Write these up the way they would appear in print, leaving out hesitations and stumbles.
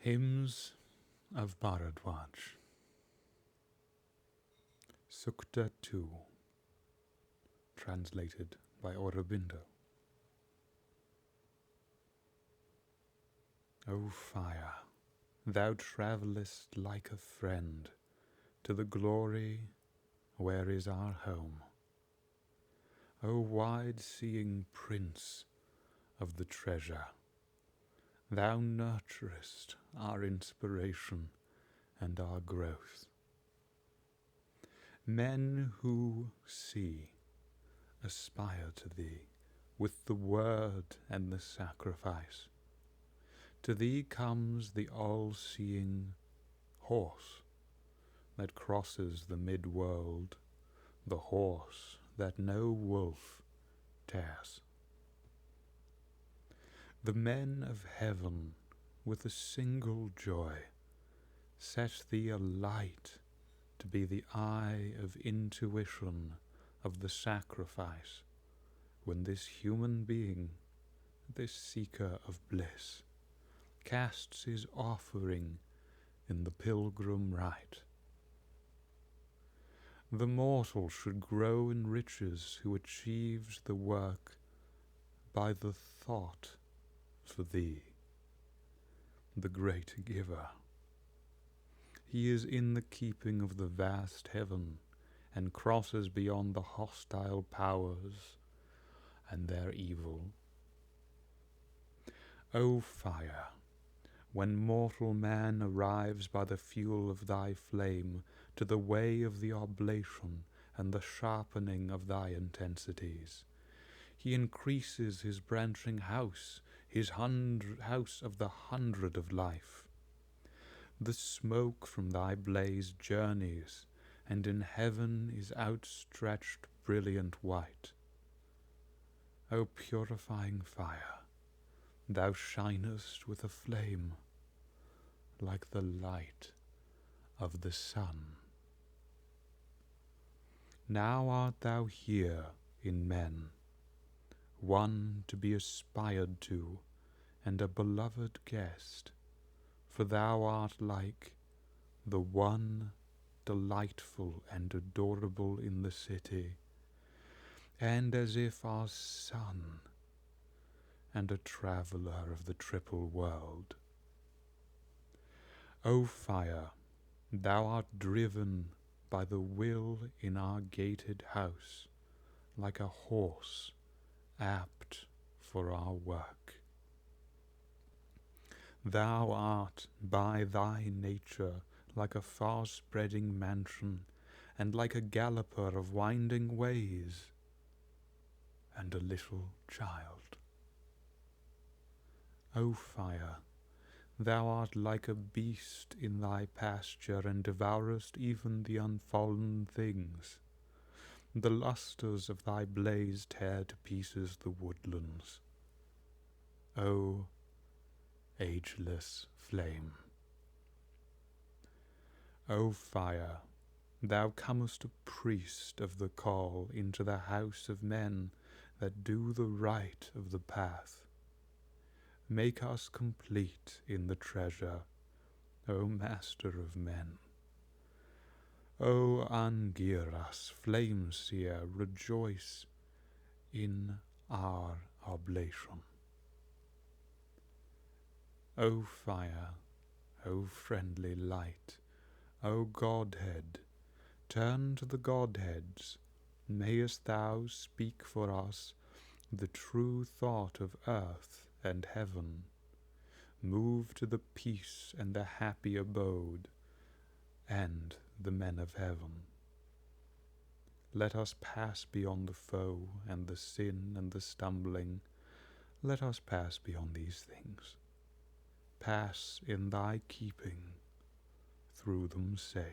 Hymns of Bharadwaja. Sukta 2. Translated by Aurobindo. O fire, thou travellest like a friend to the glory where is our home. O wide-seeing prince of the treasure, thou nurturest our inspiration and our growth. Men who see aspire to thee with the word and the sacrifice. To thee comes the all-seeing horse that crosses the mid-world, the horse that no wolf tears. The men of heaven, with a single joy, set thee alight to be the eye of intuition of the sacrifice, when this human being, this seeker of bliss, casts his offering in the pilgrim rite. The mortal should grow in riches who achieves the work by the thought for thee, the great giver. He is in the keeping of the vast heaven and crosses beyond the hostile powers and their evil. O fire, when mortal man arrives by the fuel of thy flame to the way of the oblation and the sharpening of thy intensities, he increases his branching house, his house of the 100 of life. The smoke from thy blaze journeys, and in heaven is outstretched brilliant white. O purifying fire, thou shinest with a flame, like the light of the sun. Now art thou here in men, one to be aspired to, and a beloved guest, for thou art like the one delightful and adorable in the city, and as if our son, and a traveller of the triple world. O fire, thou art driven by the will in our gated house, like a horse apt for our work. Thou art by thy nature like a far-spreading mansion, and like a galloper of winding ways, and a little child. O fire, thou art like a beast in thy pasture, and devourest even the unfallen things. The lustres of thy blaze tear to pieces the woodlands. O ageless flame. O fire, thou comest a priest of the call into the house of men that do the right of the path. Make us complete in the treasure, O Master of men. O Angiras, flame seer, rejoice in our oblation. O fire, O friendly light, O Godhead, turn to the Godheads, mayest thou speak for us the true thought of earth and heaven, move to the peace and the happy abode, and the men of heaven. Let us pass beyond the foe and the sin and the stumbling. Let us pass beyond these things. Pass in thy keeping through them safe.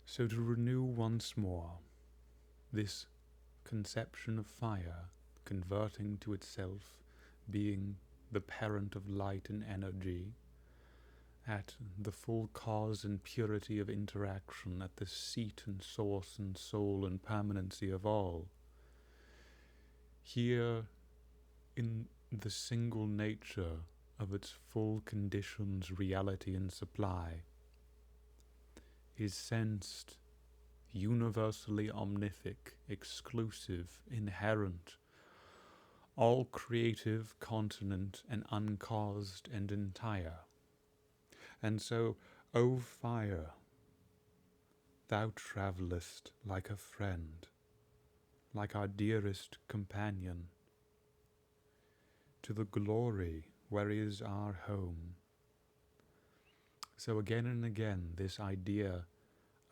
So to renew once more this conception of fire converting to itself being the parent of light and energy, at the full cause and purity of interaction, at the seat and source and soul and permanency of all. Here, in the single nature of its full conditions, reality and supply, is sensed universally omnific, exclusive, inherent, all creative, continent, and uncaused and entire. And so, O fire, thou travellest like a friend, like our dearest companion, to the glory where is our home. So again and again, this idea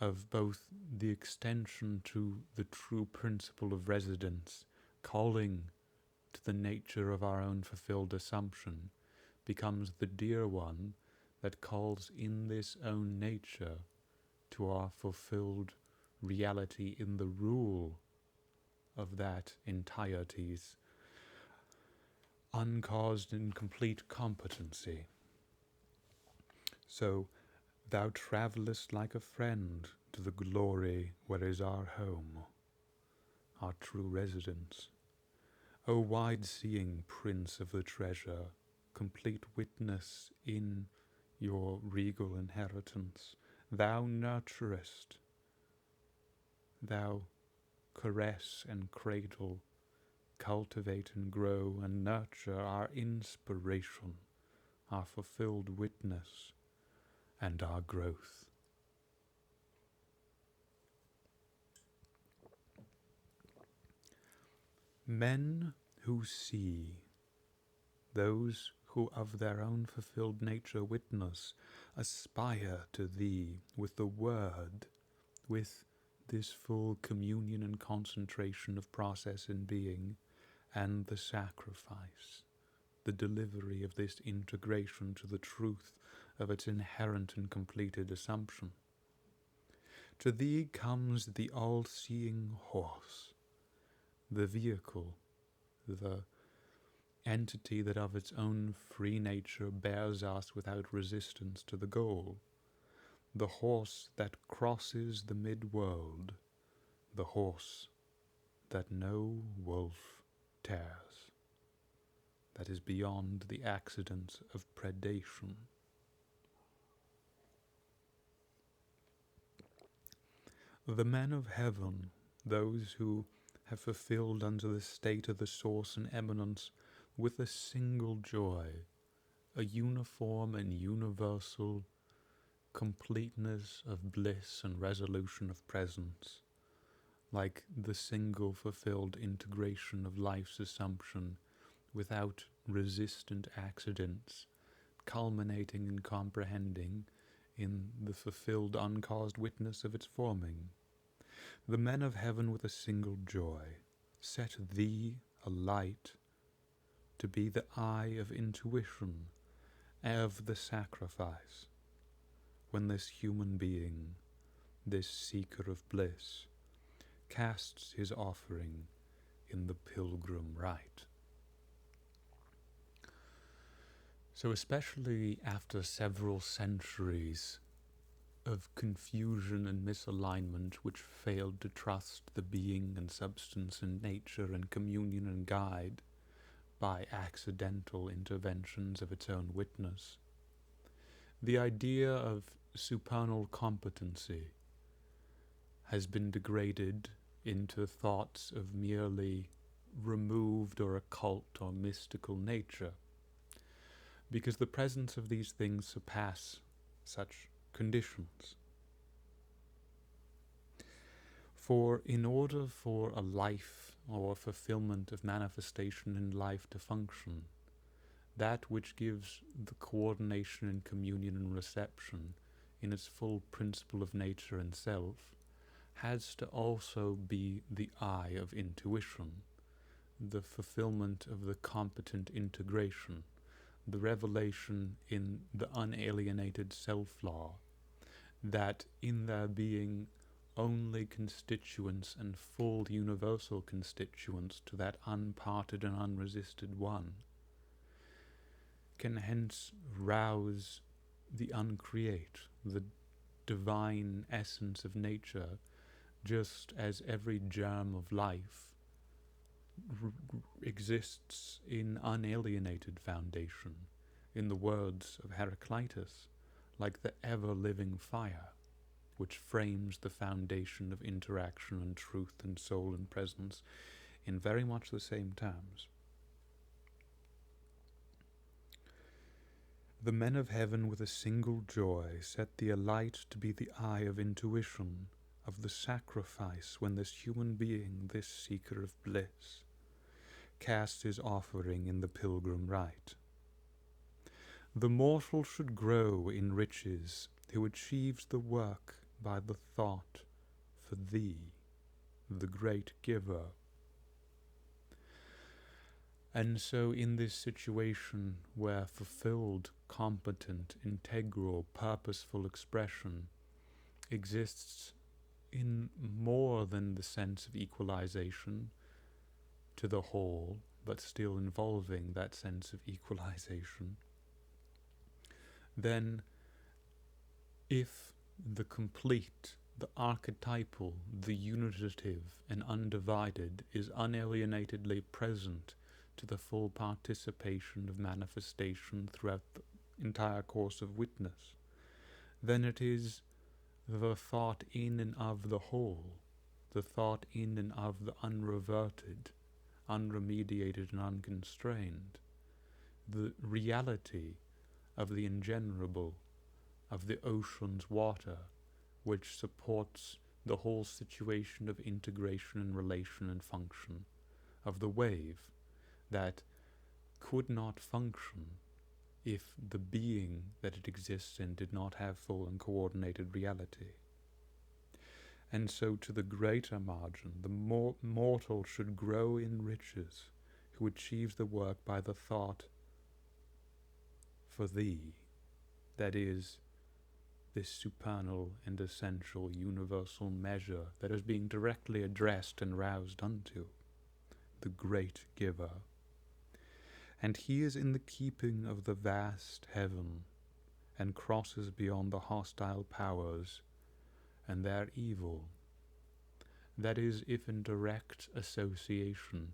of both the extension to the true principle of residence, calling to the nature of our own fulfilled assumption, becomes the dear one that calls in this own nature to our fulfilled reality in the rule of that entirety's uncaused and complete competency. So, thou travellest like a friend to the glory where is our home, our true residence. O wide-seeing Prince of the treasure, complete witness in your regal inheritance, thou nurturest, thou caress and cradle, cultivate and grow and nurture our inspiration, our fulfilled witness, and our growth. Men who see, those who of their own fulfilled nature witness, aspire to thee with the word, with this full communion and concentration of process and being, and the sacrifice, the delivery of this integration to the truth of its inherent and completed assumption. To thee comes the all-seeing horse, the vehicle, the entity that of its own free nature bears us without resistance to the goal, the horse that crosses the mid-world, the horse that no wolf tears, that is beyond the accidents of predation. The men of heaven, those who have fulfilled unto the state of the source and eminence with a single joy, a uniform and universal completeness of bliss and resolution of presence, like the single fulfilled integration of life's assumption without resistant accidents, culminating and comprehending in the fulfilled uncaused witness of its forming. The men of heaven with a single joy set thee a light to be the eye of intuition, of the sacrifice, when this human being, this seeker of bliss, casts his offering in the pilgrim rite. So especially after several centuries of confusion and misalignment which failed to trust the being and substance and nature and communion and guide by accidental interventions of its own witness, the idea of supernal competency has been degraded into thoughts of merely removed or occult or mystical nature, because the presence of these things surpass such conditions. For in order for a life or fulfillment of manifestation in life to function, that which gives the coordination and communion and reception in its full principle of nature and self, has to also be the eye of intuition, the fulfillment of the competent integration, the revelation in the unalienated self-law, that in their being only constituents and full universal constituents to that unparted and unresisted one, can hence rouse the uncreate, the divine essence of nature, just as every germ of life exists in unalienated foundation, in the words of Heraclitus, like the ever-living fire, which frames the foundation of interaction and truth and soul and presence in very much the same terms. The men of heaven with a single joy set the alight to be the eye of intuition, of the sacrifice when this human being, this seeker of bliss, casts his offering in the pilgrim rite. The mortal should grow in riches who achieves the work by the thought for thee, the great giver. And so in this situation where fulfilled, competent, integral, purposeful expression exists in more than the sense of equalization to the whole, but still involving that sense of equalization, then if the complete, the archetypal, the unitative and undivided is unalienatedly present to the full participation of manifestation throughout the entire course of witness, then it is the thought in and of the whole, the thought in and of the unreverted, unremediated and unconstrained, the reality of the ingenerable, of the ocean's water, which supports the whole situation of integration and relation and function, of the wave that could not function if the being that it exists in did not have full and coordinated reality. And so to the greater margin, the mortal should grow in riches, who achieves the work by the thought for thee, that is, this supernal and essential universal measure that is being directly addressed and roused unto, the great giver. And he is in the keeping of the vast heaven, and crosses beyond the hostile powers and their evil. That is, if in direct association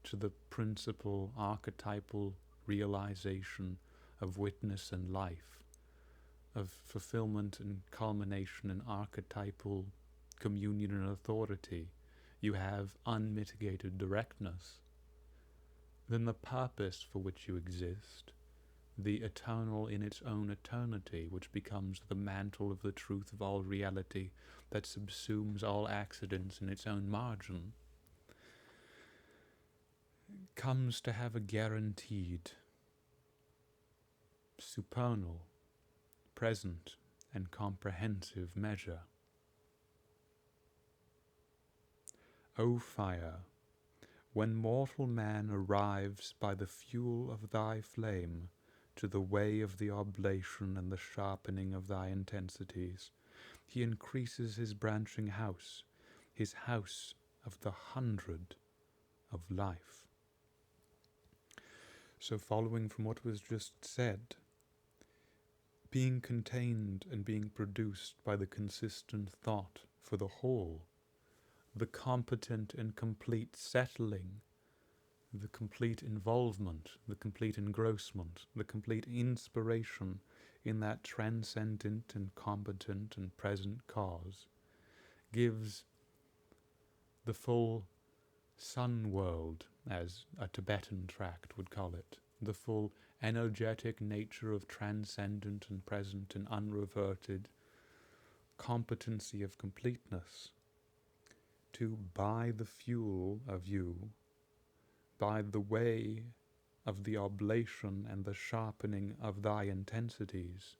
to the principal archetypal realization of witness and life, of fulfillment and culmination and archetypal communion and authority, you have unmitigated directness, then the purpose for which you exist, the eternal in its own eternity, which becomes the mantle of the truth of all reality that subsumes all accidents in its own margin, comes to have a guaranteed, supernal, present, and comprehensive measure. O fire, when mortal man arrives by the fuel of thy flame to the way of the oblation and the sharpening of thy intensities, he increases his branching house, his house of the 100 of life. So following from what was just said, being contained and being produced by the consistent thought for the whole, the competent and complete settling, the complete involvement, the complete engrossment, the complete inspiration in that transcendent and competent and present cause, gives the full sun world, as a Tibetan tract would call it, the full energetic nature of transcendent and present and unreverted competency of completeness, to buy the fuel of you, by the way of the oblation and the sharpening of thy intensities,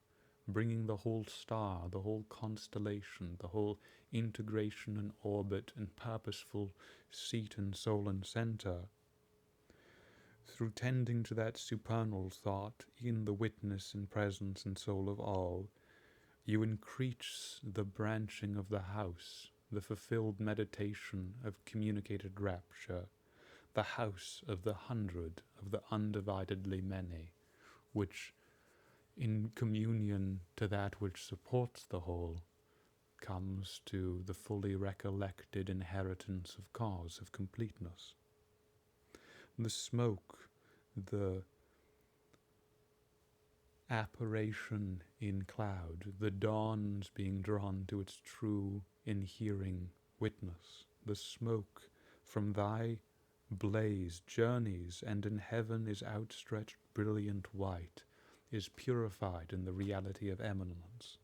bringing the whole star, the whole constellation, the whole integration and orbit and purposeful seat and soul and center, through tending to that supernal thought in the witness and presence and soul of all, you increase the branching of the house, the fulfilled meditation of communicated rapture, the house of the 100 of the undividedly many, which, in communion to that which supports the whole, comes to the fully recollected inheritance of cause, of completeness. The smoke, the apparition in cloud, the dawns being drawn to its true inhering witness, the smoke from thy blaze journeys, and in heaven is outstretched brilliant white, is purified in the reality of eminence.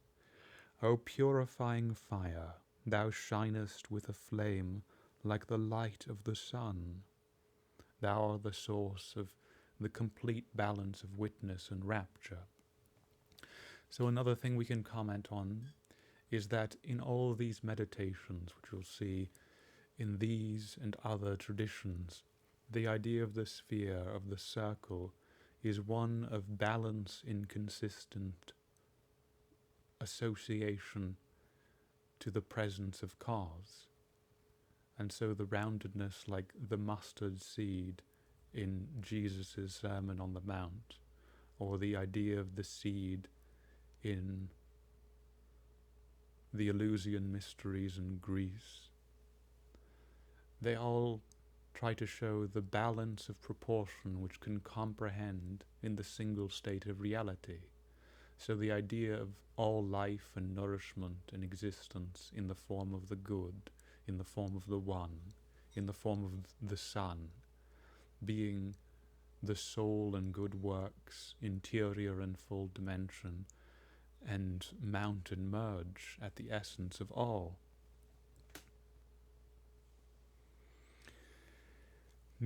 O purifying fire, thou shinest with a flame like the light of the sun. Thou art the source of the complete balance of witness and rapture. So another thing we can comment on is that in all these meditations, which you'll see in these and other traditions, the idea of the sphere, of the circle, is one of balance in consistent association to the presence of cause. And so the roundedness, like the mustard seed in Jesus' Sermon on the Mount, or the idea of the seed in the Eleusinian mysteries in Greece, they all try to show the balance of proportion which can comprehend in the single state of reality. So the idea of all life and nourishment and existence in the form of the good, in the form of the one, in the form of the Son, being the soul and good works, interior and full dimension, and mount and merge at the essence of all,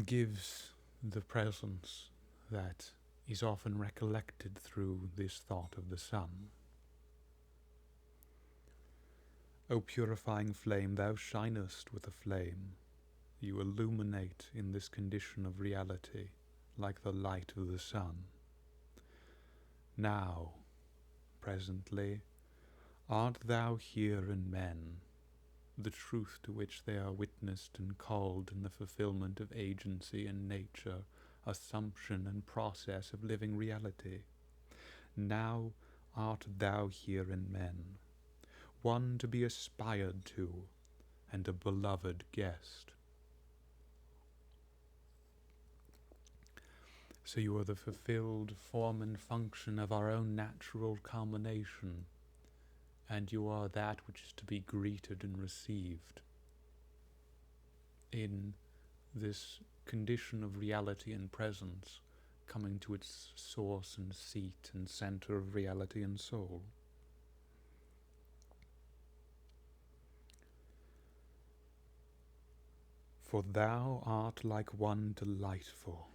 gives the presence that is often recollected through this thought of the Son. O purifying flame, thou shinest with a flame. You illuminate in this condition of reality like the light of the sun. Now, presently, art thou here in men, the truth to which they are witnessed and called in the fulfillment of agency and nature, assumption and process of living reality. Now art thou here in men, one to be aspired to and a beloved guest. So you are the fulfilled form and function of our own natural culmination, and you are that which is to be greeted and received in this condition of reality and presence, coming to its source and seat and center of reality and soul. For thou art like one delightful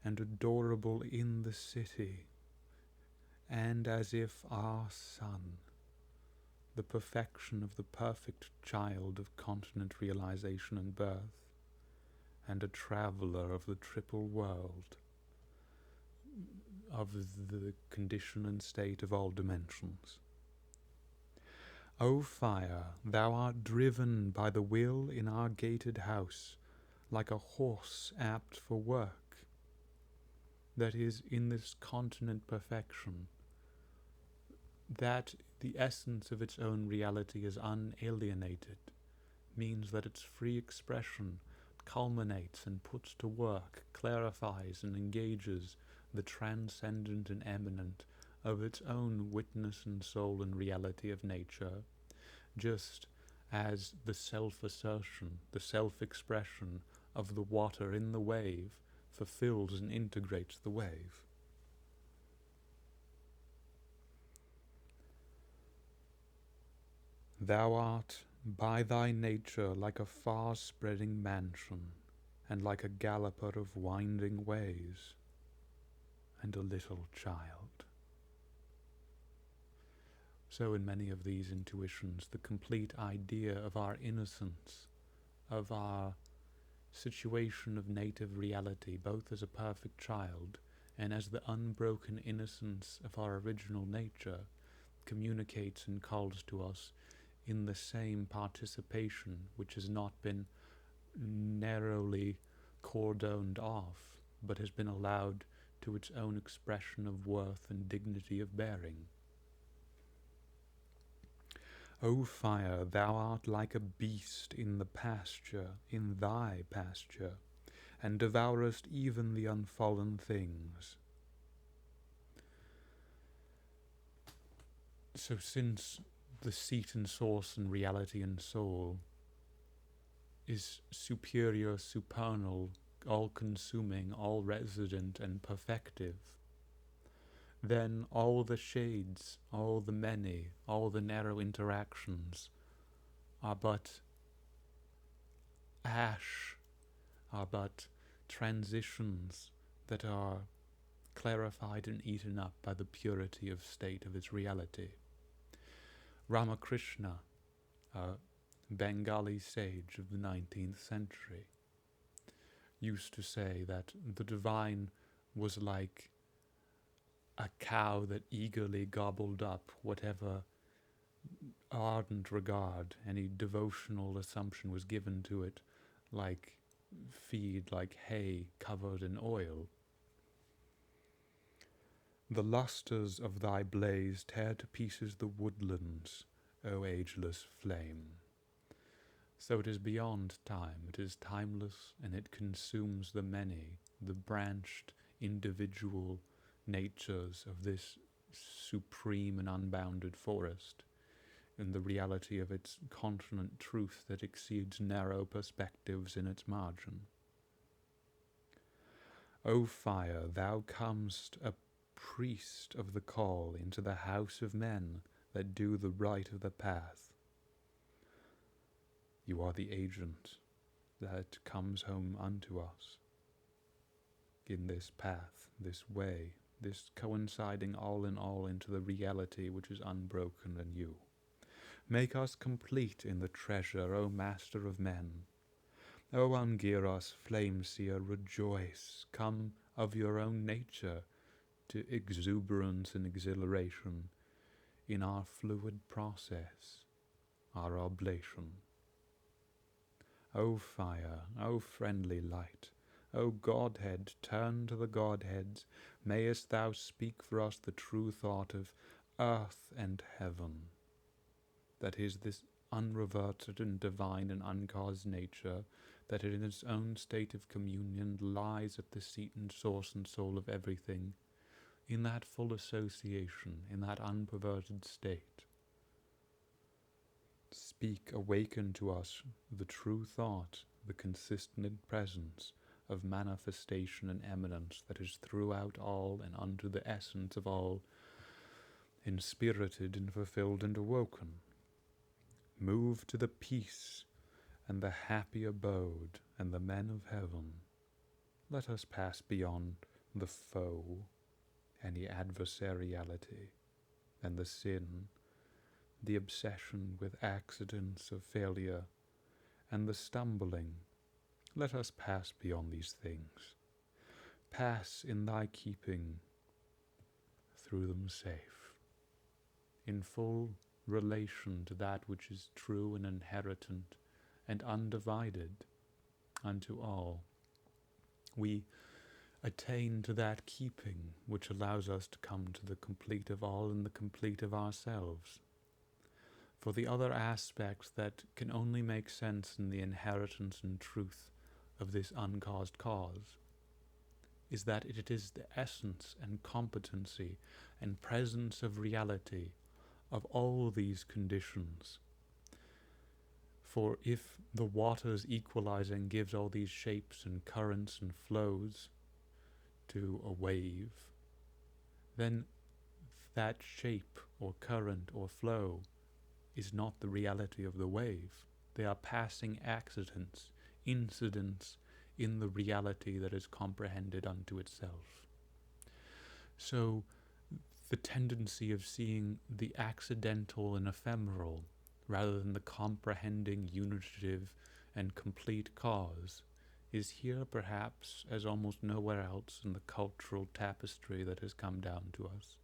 and adorable in the city, and as if our Son, the perfection of the perfect child of continent realization and birth, and a traveller of the triple world, of the condition and state of all dimensions. O fire, thou art driven by the will in our gated house, like a horse apt for work, that is in this continent perfection, that the essence of its own reality is unalienated, means that its free expression culminates and puts to work, clarifies and engages the transcendent and eminent of its own witness and soul and reality of nature, just as the self-assertion, the self-expression of the water in the wave fulfills and integrates the wave. Thou art by thy nature like a far-spreading mansion, and like a galloper of winding ways, and a little child. So in many of these intuitions, the complete idea of our innocence, of our situation of native reality, both as a perfect child and as the unbroken innocence of our original nature, communicates and calls to us in the same participation which has not been narrowly cordoned off, but has been allowed to its own expression of worth and dignity of bearing. O fire, thou art like a beast in thy pasture, and devourest even the unfallen things. So since the seat and source and reality and soul is superior, supernal, all-consuming, all-resident and perfective, then all the shades, all the many, all the narrow interactions are but ash, are but transitions that are clarified and eaten up by the purity of state of its reality. Ramakrishna, a Bengali sage of the 19th century, used to say that the divine was like a cow that eagerly gobbled up whatever ardent regard, any devotional assumption was given to it, like feed, like hay covered in oil. The lustres of thy blaze tear to pieces the woodlands, O ageless flame. So it is beyond time, it is timeless, and it consumes the many, the branched, individual natures of this supreme and unbounded forest, in the reality of its continent truth that exceeds narrow perspectives in its margin. O fire, thou comest a priest of the call into the house of men that do the right of the path. You are the agent that comes home unto us in this path, this way, this coinciding all in all into the reality which is unbroken and you. Make us complete in the treasure, O Master of men. O Angiras, flame-seer, rejoice, come of your own nature to exuberance and exhilaration in our fluid process, our oblation. O fire, O friendly light, O Godhead, turn to the Godheads, mayest thou speak for us the true thought of earth and heaven, that is this unreverted and divine and uncaused nature, that in its own state of communion lies at the seat and source and soul of everything, in that full association, in that unperverted state. Speak, awaken to us the true thought, the consistent presence of manifestation and eminence that is throughout all and unto the essence of all, inspirited and fulfilled and awoken. Move to the peace and the happy abode and the men of heaven. Let us pass beyond the foe, any adversariality, and the sin, the obsession with accidents of failure, and the stumbling. Let us pass beyond these things. Pass in thy keeping through them safe, in full relation to that which is true and inheritant and undivided unto all. We attain to that keeping which allows us to come to the complete of all and the complete of ourselves. For the other aspects that can only make sense in the inheritance and truth of this uncaused cause is that it is the essence and competency and presence of reality of all these conditions. For if the waters equalizing gives all these shapes and currents and flows to a wave, then that shape or current or flow is not the reality of the wave. They are passing accidents, incidents in the reality that is comprehended unto itself. So the tendency of seeing the accidental and ephemeral rather than the comprehending, unitive, and complete cause is here perhaps as almost nowhere else in the cultural tapestry that has come down to us.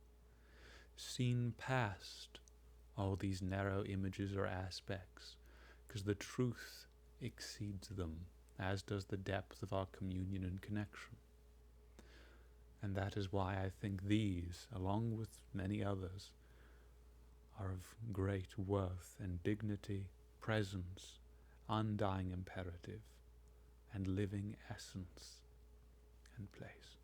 Seen past all these narrow images or aspects, because the truth exceeds them, as does the depth of our communion and connection. And that is why I think these, along with many others, are of great worth and dignity, presence, undying imperative, and living essence and place.